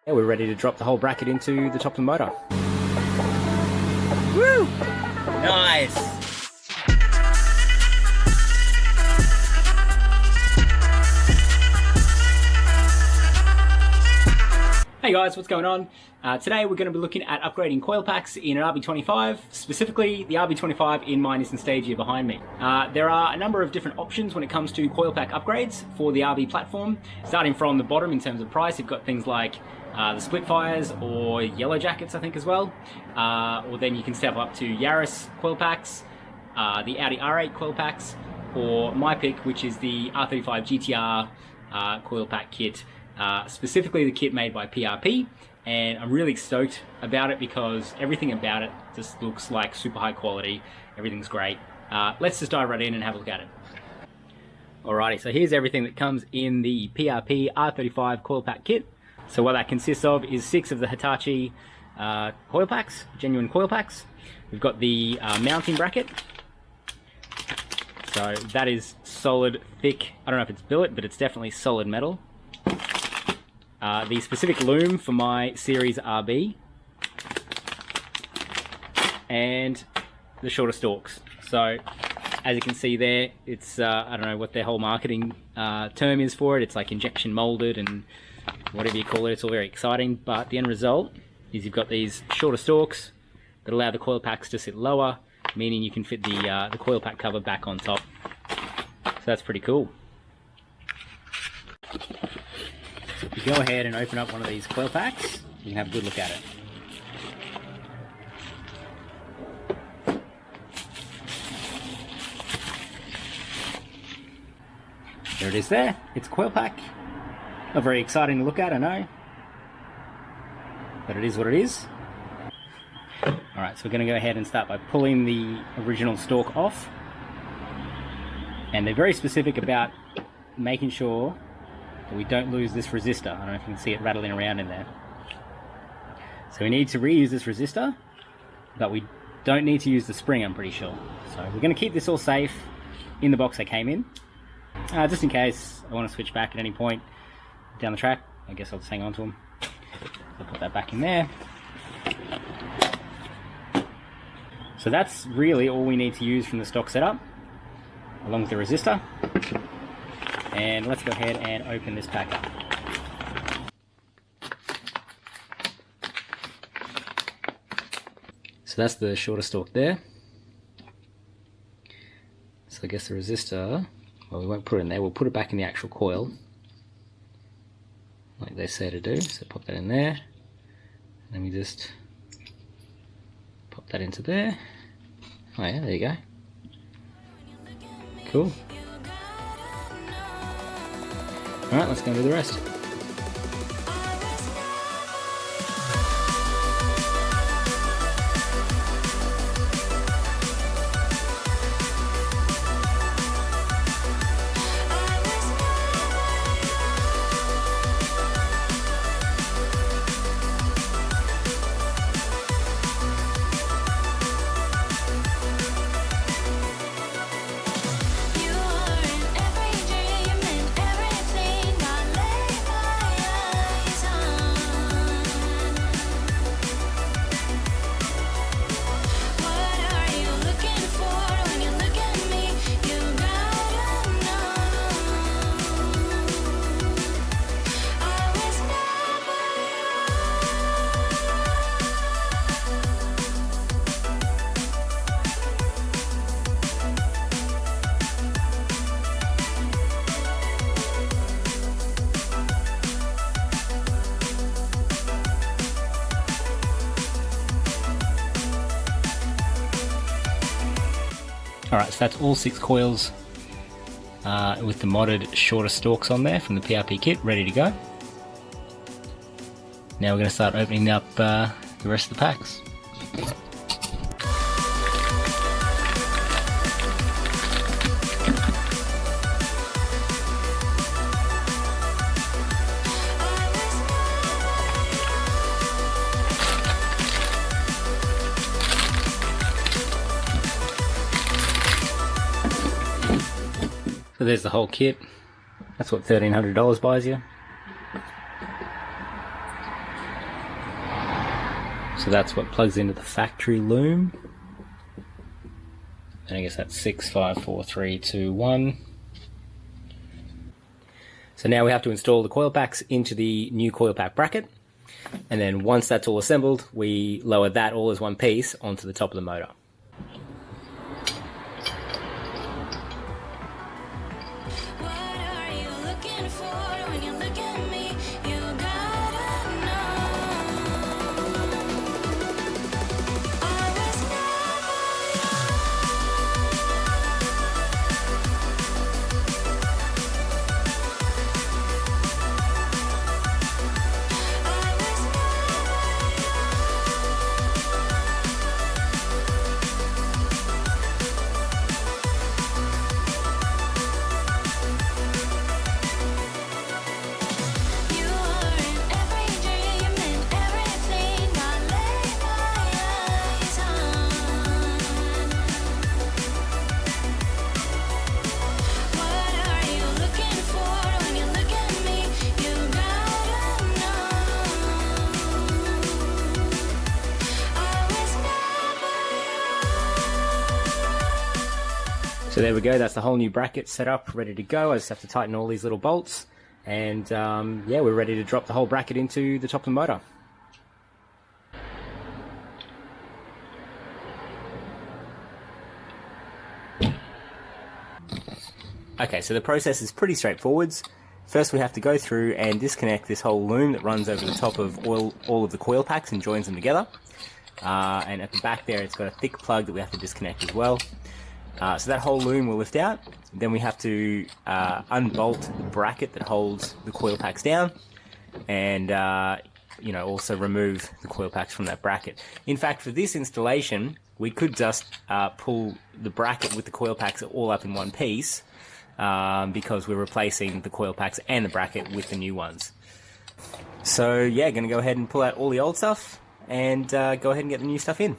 Yeah, we're ready to drop the whole bracket into the top of the motor. Woo! Nice! Hey guys, what's going on? Today we're going to be looking at upgrading coil packs in an RB25, specifically the RB25 in my Nissan Stage here behind me. There are a number of different options when it comes to coil pack upgrades for the RB platform. Starting from the bottom in terms of price, you've got things like the Splitfires or Yellow Jackets, I think, as well. Or then you can step up to Yaris coil packs, the Audi R8 coil packs, or my pick, which is the R35 GTR coil pack kit. Specifically the kit made by PRP, and I'm really stoked about it because everything about it just looks like super high quality. Everything's great. Let's just dive right in and have a look at it. Alrighty, so here's everything that comes in the PRP R35 Coilpack kit. So what that consists of is 6 of the Hitachi coil packs, genuine coil packs. We've got the mounting bracket. So that is solid, thick, I don't know if it's billet, but it's definitely solid metal. The specific loom for my Series RB, and the shorter stalks. So as you can see there, it's I don't know what their whole marketing term is for it. It's like injection molded and whatever you call it. It's all very exciting, but the end result is you've got these shorter stalks that allow the coil packs to sit lower, meaning you can fit the coil pack cover back on top. So that's pretty cool. So if you go ahead and open up one of these coil packs, you can have a good look at it. There it is there. It's a coil pack. Not very exciting to look at, I know. But it is what it is. Alright, so we're going to go ahead and start by pulling the original stalk off. And they're very specific about making sure that we don't lose this resistor. I don't know if you can see it rattling around in there. So we need to reuse this resistor, but we don't need to use the spring, I'm pretty sure. So we're going to keep this all safe in the box they came in. Just in case I want to switch back at any point down the track. I guess I'll just hang on to them. I'll put that back in there. So that's really all we need to use from the stock setup, along with the resistor. And let's go ahead and open this pack up. So that's the shorter stalk there. So I guess the resistor, well, we won't put it in there, we'll put it back in the actual coil, like they say to do. So pop that in there, and then we just pop that into there. Oh yeah, there you go. Cool. Alright, let's go and do the rest. Alright, so that's all 6 coils with the modded shorter stalks on there from the PRP kit, ready to go. Now we're going to start opening up the rest of the packs. So there's the whole kit. That's what $1,300 buys you. So that's what plugs into the factory loom. And I guess that's 6, 5, 4, 3, 2, 1. So now we have to install the coil packs into the new coil pack bracket. And then once that's all assembled, we lower that all as one piece onto the top of the motor. So there we go, that's the whole new bracket set up, ready to go. I just have to tighten all these little bolts, and yeah, we're ready to drop the whole bracket into the top of the motor. Okay, so the process is pretty straightforward. First we have to go through and disconnect this whole loom that runs over the top of all of the coil packs and joins them together. And at the back there it's got a thick plug that we have to disconnect as well. So that whole loom will lift out. Then we have to unbolt the bracket that holds the coil packs down, and you know, also remove the coil packs from that bracket. In fact, for this installation, we could just pull the bracket with the coil packs all up in one piece, because we're replacing the coil packs and the bracket with the new ones. So yeah, going to go ahead and pull out all the old stuff and go ahead and get the new stuff in.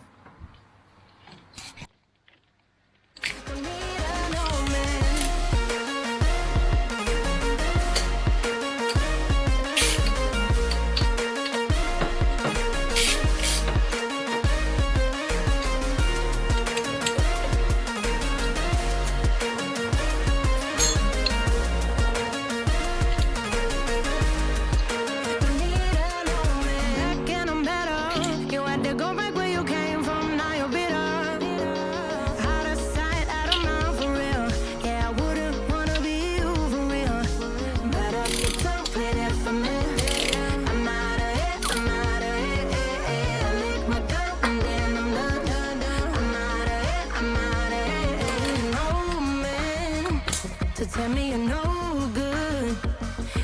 Tell me you're no good.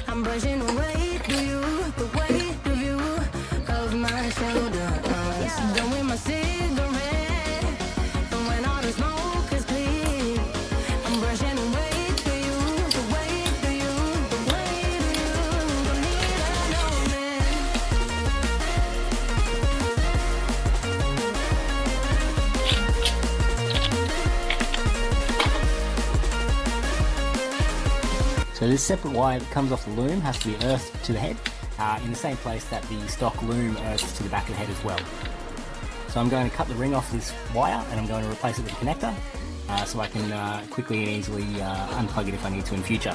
I'm brushing away through you, the weight of you, of my shoulders. Done with my cigarette, and when all the smoke is clear, I'm brushing away through you, the weight of you, the weight of you. Don't need a So this separate wire that comes off the loom has to be earthed to the head, in the same place that the stock loom earths to the back of the head as well. So I'm going to cut the ring off this wire and I'm going to replace it with a connector, so I can quickly and easily unplug it if I need to in future.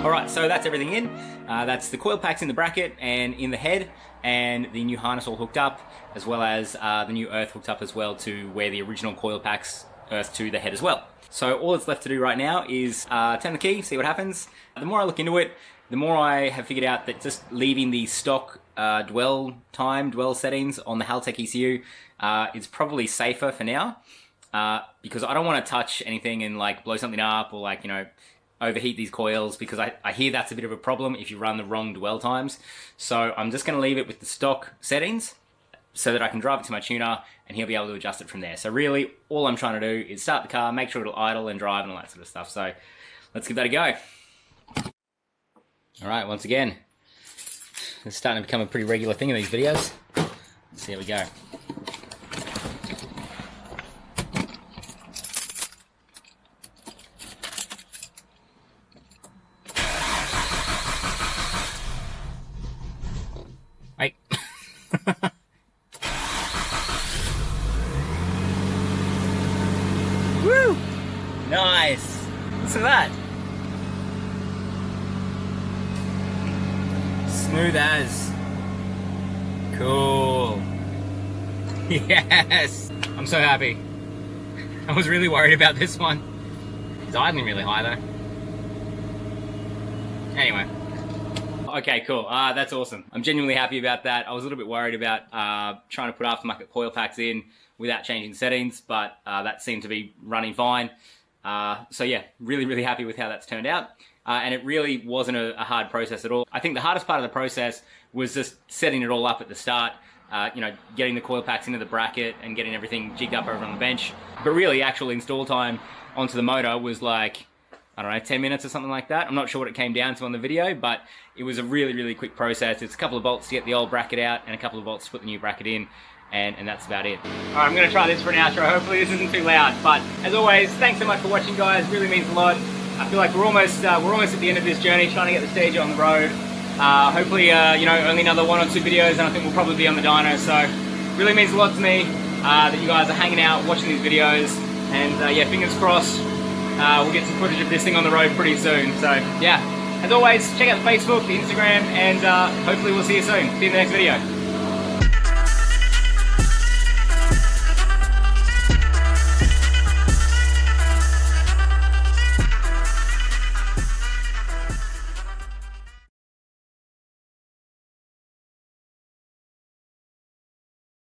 Alright, so that's everything in. That's the coil packs in the bracket and in the head, and the new harness all hooked up, as well as the new earth hooked up as well to where the original coil packs earth to the head as well. So all that's left to do right now is turn the key, see what happens. The more I look into it, the more I have figured out that just leaving the stock dwell settings on the Haltech ECU is probably safer for now, because I don't want to touch anything and like blow something up or like, you know, overheat these coils, because I hear that's a bit of a problem if you run the wrong dwell times. So I'm just going to leave it with the stock settings so that I can drive it to my tuner and he'll be able to adjust it from there. So really all I'm trying to do is start the car, make sure it'll idle and drive and all that sort of stuff. So let's give that a go. Alright, once again, it's starting to become a pretty regular thing in these videos. Let's see how we go. Right. Woo! Nice! Listen to that! Smooth as. Cool. Yes! I'm so happy. I was really worried about this one. It's idling really high though. Anyway. Okay, cool. That's awesome. I'm genuinely happy about that. I was a little bit worried about trying to put aftermarket coil packs in without changing settings, but that seemed to be running fine. So yeah, really happy with how that's turned out. And it really wasn't a hard process at all. I think the hardest part of the process was just setting it all up at the start, you know, getting the coil packs into the bracket and getting everything jigged up over on the bench. But really, actual install time onto the motor was like, I don't know, 10 minutes or something like that. I'm not sure what it came down to on the video, but it was a really quick process. It's a couple of bolts to get the old bracket out and a couple of bolts to put the new bracket in, and that's about it. Alright, I'm going to try this for an outro. Hopefully this isn't too loud, but as always, thanks so much for watching, guys. Really means a lot. I feel like we're almost at the end of this journey, trying to get the stage on the road. Hopefully, you know, only another 1 or 2 videos, and I think we'll probably be on the dyno. So, really means a lot to me that you guys are hanging out, watching these videos, and yeah, fingers crossed. We'll get some footage of this thing on the road pretty soon. So yeah, as always, check out the Facebook, the Instagram, and hopefully we'll see you soon. See you in the next video.